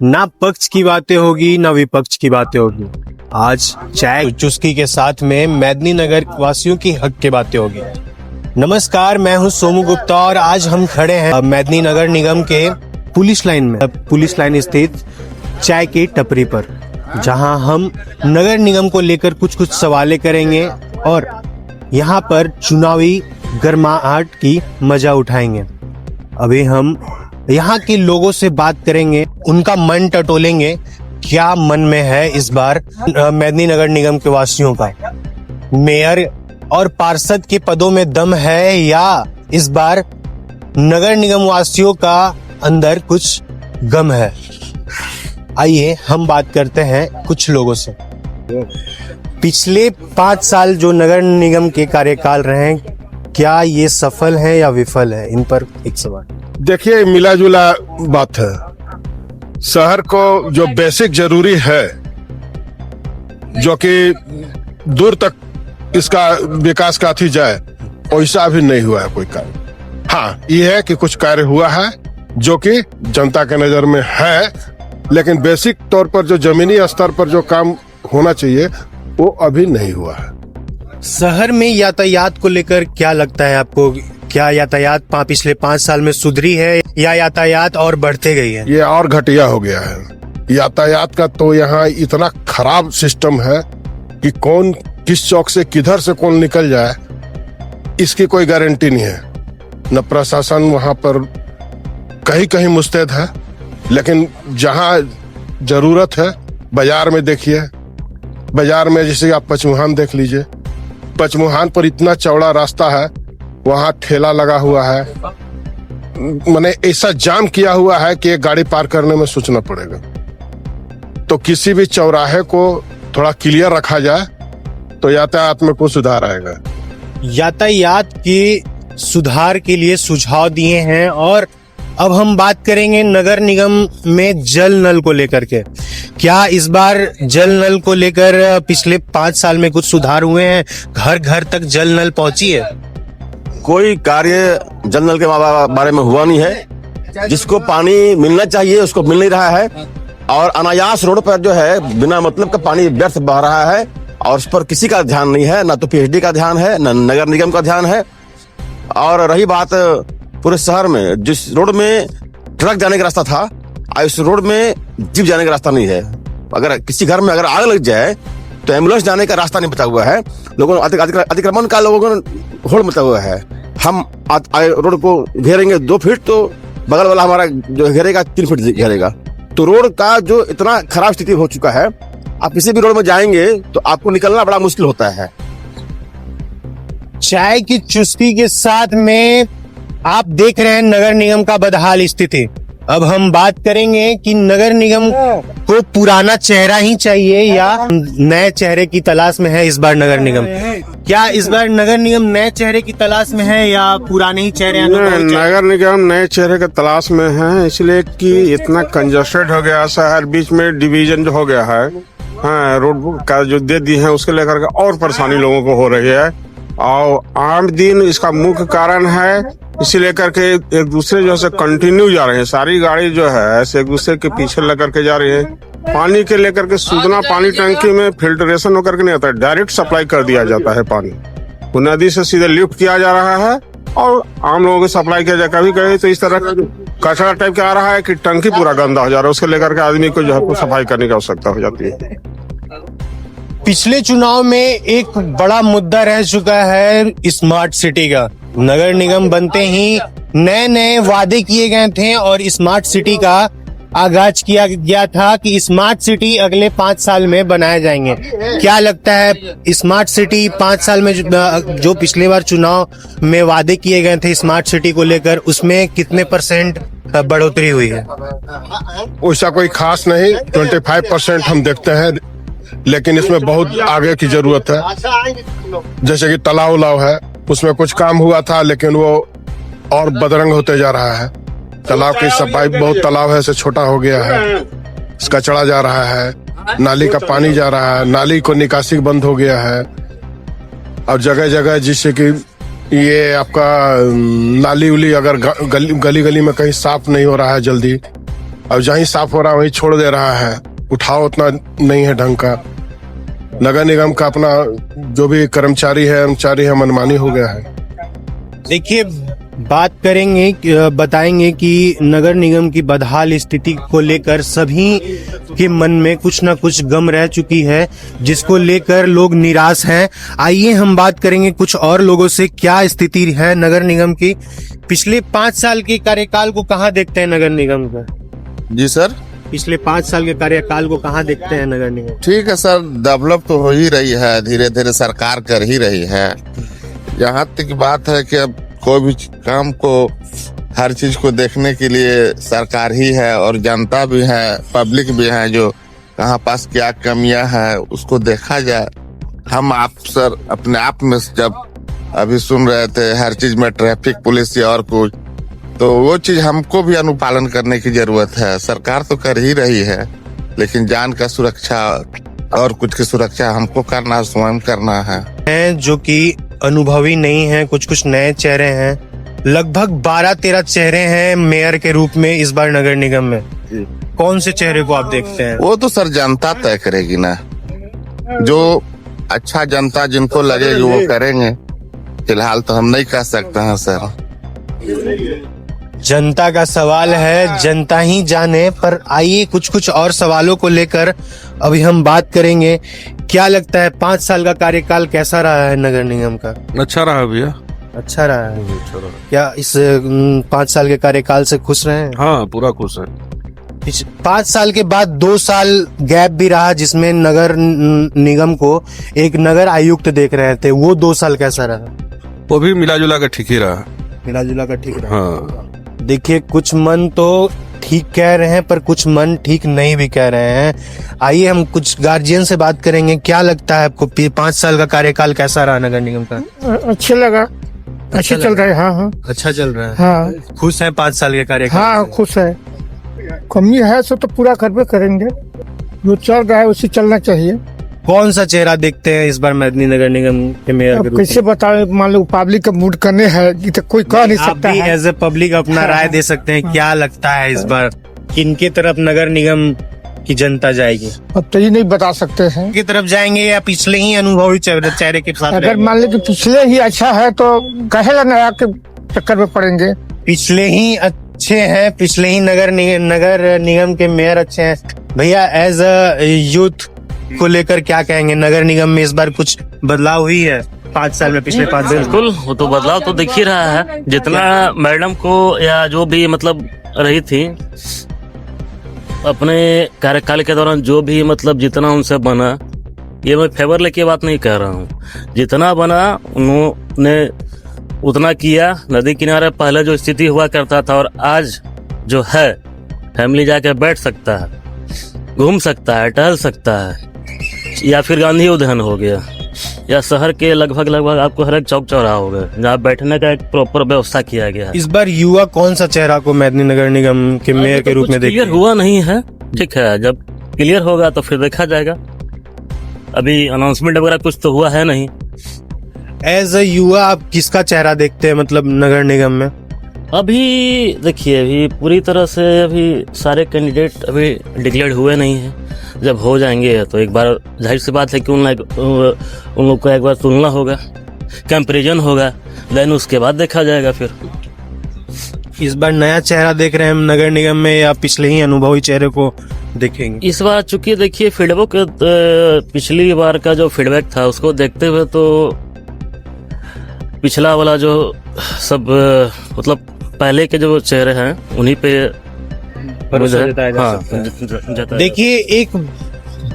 ना पक्ष की बातें होगी ना विपक्ष की बातें होगी। आज चाय चुस्की के साथ में मेदिनीनगर वासियों की हक की बातें होगी। नमस्कार, मैं हूं सोमू गुप्ता और आज हम खड़े हैं मेदिनीनगर निगम के पुलिस लाइन में, पुलिस लाइन स्थित चाय की टपरी पर, जहां हम नगर निगम को लेकर कुछ सवालें करेंगे और यहां पर चुनावी गर्माहट की मजा उठाएंगे। अभी हम यहाँ के लोगों से बात करेंगे, उनका मन टटोलेंगे, क्या मन में है इस बार मेदिनीनगर निगम के वासियों का। मेयर और पार्षद के पदों में दम है या इस बार नगर निगम वासियों का अंदर कुछ गम है। आइए हम बात करते हैं कुछ लोगों से। पिछले 5 साल जो नगर निगम के कार्यकाल रहे, क्या ये सफल है या विफल है? इन पर एक सवाल। देखिए, मिला जुला बात है। शहर को जो बेसिक जरूरी है, जो कि दूर तक इसका विकास का थी जाए, वैसा अभी नहीं हुआ है कोई कार्य। हाँ, ये है कि कुछ कार्य हुआ है जो कि जनता के नजर में है, लेकिन बेसिक तौर पर जो जमीनी स्तर पर जो काम होना चाहिए वो अभी नहीं हुआ है। शहर में यातायात को लेकर क्या लगता है आपको? क्या यातायात पिछले 5 साल में सुधरी है या यातायात और बढ़ते गई है? ये और घटिया हो गया है। यातायात का तो यहाँ इतना खराब सिस्टम है कि कौन किस चौक से किधर से कौन निकल जाए, इसकी कोई गारंटी नहीं है। न प्रशासन वहाँ पर कहीं कहीं मुस्तैद है, लेकिन जहाँ जरूरत है, बाजार में देखिए, बाजार में जैसे आप पचमुहान देख लीजिए, पचमुहान पर इतना चौड़ा रास्ता है, वहाँ ठेला लगा हुआ है, मैंने ऐसा जाम किया हुआ है कि एक गाड़ी पार करने में सोचना पड़ेगा। तो किसी भी चौराहे को थोड़ा क्लियर रखा जाए तो यातायात में कुछ सुधार आएगा। यातायात के सुधार के लिए सुझाव दिए हैं और अब हम बात करेंगे नगर निगम में जल नल को लेकर के। क्या इस बार जल नल को लेकर पिछले 5 साल में कुछ सुधार हुए हैं? घर घर तक जल नल पहुंची है? कोई कार्य जल नल के बारे में हुआ नहीं है। जिसको पानी मिलना चाहिए उसको मिल नहीं रहा है, और अनायास रोड पर जो है बिना मतलब का पानी व्यर्थ बह रहा है, और उस पर किसी का ध्यान नहीं है, ना तो पीएचडी का ध्यान है, ना नगर निगम का ध्यान है। और रही बात पूरे शहर में, जिस रोड में ट्रक जाने का रास्ता था, इस रोड में जीप जाने का रास्ता नहीं है। अगर किसी घर में अगर आग लग जाए तो एम्बुलेंस जाने का रास्ता नहीं बचा हुआ है। लोगों अतिक्रमण का लोगों को होड़ मचा हुआ है। हम रोड को घेरेंगे 2 फीट तो बगल वाला हमारा जो घेरेगा 3 फीट घेरेगा। तो रोड का जो इतना खराब स्थिति हो चुका है, आप किसी भी रोड में जाएंगे तो आपको निकलना बड़ा मुश्किल होता है। चाय की चुस्की के साथ में आप देख रहे हैं नगर निगम का बदहाल स्थिति। अब हम बात करेंगे कि नगर निगम को पुराना चेहरा ही चाहिए या नए चेहरे की तलाश में है इस बार नगर निगम। क्या इस बार नगर निगम नए चेहरे की तलाश में है या पुराने ही चेहरे? नगर निगम नए चेहरे की तलाश में है, इसलिए कि इतना कंजस्टेड हो गया शहर, बीच में डिवीजन जो हो गया है। हाँ, रोड का जो दे दी है उसके लेकर के और परेशानी लोगों को हो रही है, और आम दिन इसका मुख्य कारण है। इसी लेकर के एक दूसरे जो है कंटिन्यू जा रहे हैं, सारी गाड़ी जो है ऐसे एक दूसरे के पीछे लग करके जा रही है। पानी के लेकर के सुधना पानी टंकी में फिल्ट्रेशन होकर के नहीं आता है, डायरेक्ट सप्लाई कर दिया जाता है पानी। वो नदी से सीधे लिफ्ट किया जा रहा है और आम लोगों को सप्लाई किया जाए। कभी कभी तो इस तरह कचरा टाइप का आ रहा है कि टंकी पूरा गंदा हो जा रहा है, उसके लेकर के आदमी को जो है सफाई करने की आवश्यकता हो जाती है। पिछले चुनाव में एक बड़ा मुद्दा रह चुका है स्मार्ट सिटी का। नगर निगम बनते ही नए वादे किए गए थे और स्मार्ट सिटी का आगाज किया गया था कि स्मार्ट सिटी अगले 5 साल में बनाए जाएंगे। क्या लगता है स्मार्ट सिटी 5 साल में जो पिछले बार चुनाव में वादे किए गए थे स्मार्ट सिटी को लेकर, उसमें कितने % बढ़ोतरी हुई है? वैसा कोई खास नहीं, 25% हम देखते हैं, लेकिन इसमें बहुत आगे की जरूरत है। जैसे कि तालाब उलाव है, उसमें कुछ काम हुआ था लेकिन वो और बदरंग होते जा रहा है। तालाब की सफाई, बहुत तालाब है ऐसे छोटा हो गया है, इसका चढ़ा जा रहा है, नाली का पानी जा रहा है, नाली को निकासी बंद हो गया है। और जगह जगह जिससे कि ये आपका नाली उली अगर गली गली में कहीं साफ नहीं हो रहा है जल्दी, अब जहीं साफ हो रहा है वहीं छोड़ दे रहा है, उठाव उतना नहीं है ढंग का। नगर निगम का अपना जो भी कर्मचारी है मनमानी हो गया है। देखिए, बात करेंगे, बताएंगे कि नगर निगम की बदहाल स्थिति को लेकर सभी के मन में कुछ ना कुछ गम रह चुकी है, जिसको लेकर लोग निराश हैं। आइए हम बात करेंगे कुछ और लोगों से, क्या स्थिति है नगर निगम की। पिछले 5 साल के कार्यकाल को कहाँ देखते हैं नगर निगम का? जी सर, पिछले 5 साल के कार्यकाल को कहाँ देखते हैं नगर निगम? ठीक है सर, डेवलप तो हो ही रही है, धीरे धीरे सरकार कर ही रही है। यहाँ तक बात है कि अब कोई भी काम को, हर चीज को देखने के लिए सरकार ही है और जनता भी है, पब्लिक भी है, जो कहाँ पास क्या कमियां है उसको देखा जाए। हम आप सर अपने आप में जब अभी सुन रहे थे हर चीज में ट्रैफिक पुलिस या और कुछ, तो वो चीज हमको भी अनुपालन करने की जरूरत है। सरकार तो कर ही रही है, लेकिन जान का सुरक्षा और कुछ की सुरक्षा हमको करना, स्वयं करना है। जो कि अनुभवी नहीं है, कुछ कुछ नए चेहरे हैं। लगभग 12-13 चेहरे हैं मेयर के रूप में इस बार नगर निगम में। कौन से चेहरे को आप देखते हैं? वो तो सर जनता तय करेगी ना, जो अच्छा जनता जिनको लगेगी वो करेंगे। फिलहाल तो हम नहीं कह सकते हैं सर। जनता का सवाल है, जनता ही जाने। पर आइए कुछ कुछ और सवालों को लेकर अभी हम बात करेंगे। क्या लगता है 5 साल का कार्यकाल कैसा रहा है नगर निगम का? अच्छा रहा भैया। अच्छा रहा है। क्या इस 5 साल के कार्यकाल से खुश रहे हैं? हाँ, पूरा खुश है। 5 साल के बाद 2 साल गैप भी रहा, जिसमें नगर निगम को एक नगर आयुक्त देख रहे थे। वो 2 साल कैसा रहा? वो भी मिला जुला कर ठीक ही रहा। मिला जुला का ठीक रहा। हाँ, देखिए, कुछ मन तो ठीक कह रहे हैं पर कुछ मन ठीक नहीं भी कह रहे हैं। आइए हम कुछ गार्जियन से बात करेंगे। क्या लगता है आपको 5 साल का कार्यकाल कैसा रहा नगर निगम का? अच्छा लगा, अच्छा चल रहा है। हाँ हाँ, अच्छा चल रहा है। हाँ खुश हैं 5 साल के कार्यकाल? हाँ खुश है। कमी है सो तो पूरा करबे करेंगे, जो चल रहा है उसी चलना चाहिए। कौन सा चेहरा देखते हैं इस बार मेदिनी नगर निगम के मेयर के अब रूप में? कैसे बताएं, मान लो पब्लिक का मूड करने है, ये तो कोई कह नहीं आप सकता भी है। एज ए पब्लिक अपना राय दे सकते हैं। क्या लगता है इस बार किनके तरफ नगर निगम की जनता जाएगी? अब तो ये नहीं बता सकते हैं। की तरफ जाएंगे या पिछले ही अनुभवी चेहरे के साथ अगर रहेंगे? मान लो कि पिछले ही अच्छा है तो कहेला नया के चक्कर में पड़ेंगे। पिछले ही अच्छे हैं, पिछले ही नगर निगम के मेयर अच्छे हैं। भैया, एज अ यूथ को लेकर क्या कहेंगे? नगर निगम में इस बार कुछ बदलाव हुई है 5 साल में? पिछले 5 साल बिल्कुल, वो तो बदलाव तो दिख ही रहा है। जितना मैडम को या जो भी मतलब रही थी अपने कार्यकाल के दौरान, जो भी मतलब जितना उनसे बना, ये मैं फेवर लेके बात नहीं कह रहा हूँ, जितना बना उन्होंने उतना किया। नदी किनारे पहले जो स्थिति हुआ करता था और आज जो है, फैमिली जाके बैठ सकता है, घूम सकता है, टहल सकता है, या फिर गांधी उद्यान हो गया, या शहर के लगभग आपको हर एक चौक चौराहा होगा जहाँ बैठने का एक प्रॉपर व्यवस्था किया गया है। इस बार युवा कौन सा चेहरा को मेदिनी नगर निगम के मेयर के रूप में देखते क्लियर हैं? हुआ नहीं है, ठीक है, जब क्लियर होगा तो फिर देखा जाएगा। अभी अनाउंसमेंट वगैरह कुछ तो हुआ है नहीं। एज अ युवा आप किसका चेहरा देखते हैं मतलब नगर निगम में? अभी देखिए, अभी पूरी तरह से अभी सारे कैंडिडेट अभी डिक्लेयर हुए नहीं हैं। जब हो जाएंगे तो एक बार जाहिर सी बात है कि उन लोग को एक बार तुलना होगा, कंपैरिजन होगा, देन उसके बाद देखा जाएगा। फिर इस बार नया चेहरा देख रहे हैं हम नगर निगम में या पिछले ही अनुभवी चेहरे को देखेंगे? इस बार चूंकि देखिए फीडबैक, पिछली बार का जो फीडबैक था उसको देखते हुए तो पिछला वाला जो सब मतलब पहले के जो चेहरे हैं उन्हीं पे भरोसा जताया जा सकता है। जताया। देखिए, एक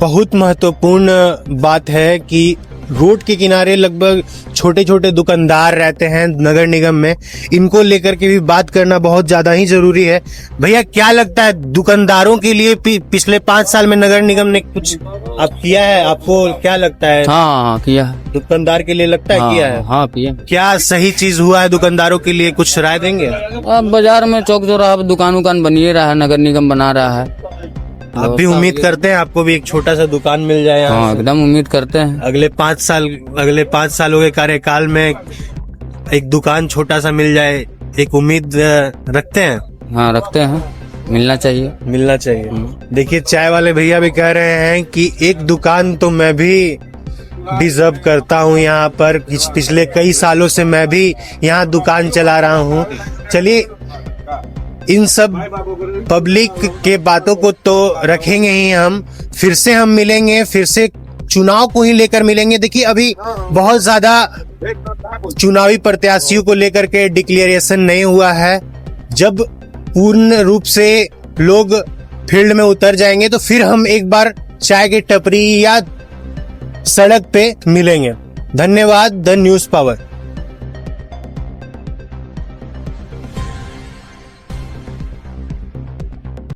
बहुत महत्वपूर्ण बात है कि रोड के किनारे लगभग छोटे छोटे दुकानदार रहते हैं नगर निगम में। इनको लेकर के भी बात करना बहुत ज्यादा ही जरूरी है। भैया, क्या लगता है दुकानदारों के लिए पिछले 5 साल में नगर निगम ने कुछ आप किया है? आपको क्या लगता है? हाँ किया है। दुकानदार के लिए लगता है किया है? हाँ किया। क्या सही चीज हुआ है दुकानदारों के लिए? कुछ राय देंगे? अब बाजार में चौक चौराहा दुकान उकान बनिए रहा है, नगर निगम बना रहा है। आप भी उम्मीद करते हैं आपको भी एक छोटा सा दुकान मिल जाए यहाँ हाँ से? एकदम उम्मीद करते हैं। अगले 5 सालों के कार्यकाल में एक दुकान छोटा सा मिल जाए, एक उम्मीद रखते हैं? हाँ रखते हैं। मिलना चाहिए। मिलना चाहिए। देखिए चाय वाले भैया भी कह रहे हैं कि एक दुकान तो मैं भी डिजर्व करता हूँ यहाँ पर। पिछले कई सालों से मैं भी यहाँ दुकान चला रहा हूँ। चलिए इन सब पब्लिक के बातों को तो रखेंगे ही हम, फिर से हम मिलेंगे, फिर से चुनाव को ही लेकर मिलेंगे। देखिए अभी बहुत ज्यादा चुनावी प्रत्याशियों को लेकर के डिक्लेरेशन नहीं हुआ है। जब पूर्ण रूप से लोग फील्ड में उतर जाएंगे तो फिर हम एक बार चाय की टपरी या सड़क पे मिलेंगे। धन्यवाद। The news power.